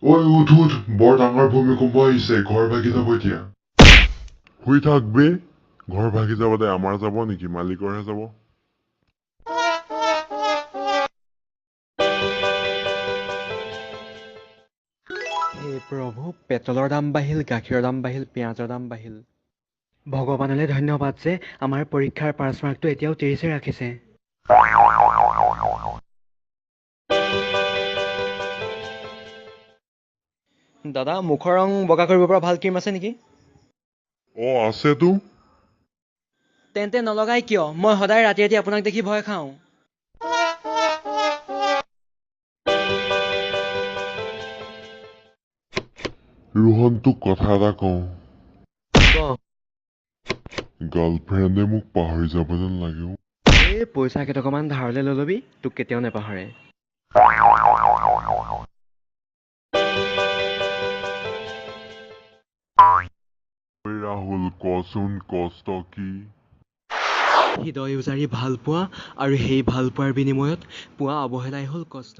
ঐ উঠ উঠ, বৰ ডাঙৰ ভূমিকম্প আহিছে, ঘৰ ভাগি যাব এতিয়া। শুই থাকবে, ঘৰ ভাগি যাব দে, আমাৰ যাব নেকি, মালিকৰহে যাব। হে প্ৰভু, পেট্ৰলৰ দাম বাঢ়িল, গাখীৰৰ দাম বাঢ়িল, পিঁয়াজৰ দাম বাঢ়িল। ভগৱানলৈ ধন্যবাদ যে আমাৰ পৰীক্ষাৰ পাছ মাৰ্কটো এতিয়াও 30 ৰাখিছে। দাদা, মুখৰ ৰং বগা কৰিব পৰা ভাল ক্ৰীম আছে নেকি? আছেতো। তেন্তে নলগাই কিয়? মই সদায় ৰাতি ৰাতি আপোনাক দেখি ভয় খাওঁ। ৰোহন, তোক কথা এটা কওঁ। ক। গাৰ্লফ্ৰেণ্ডে মোক পাহৰি যাব যেন লাগে। এই পইচা কেইটকামান ধাৰলৈ লৈ ল'বি, তোক কেতিয়াও নেপাহৰে। ঐ ৰাহুল, কচোন কষ্ট কি? হৃদয় উজাৰি ভাল পোৱা আৰু সেই ভাল পোৱাৰ বিনিময়ত পোৱা অৱহেলাই হ'ল কষ্ট।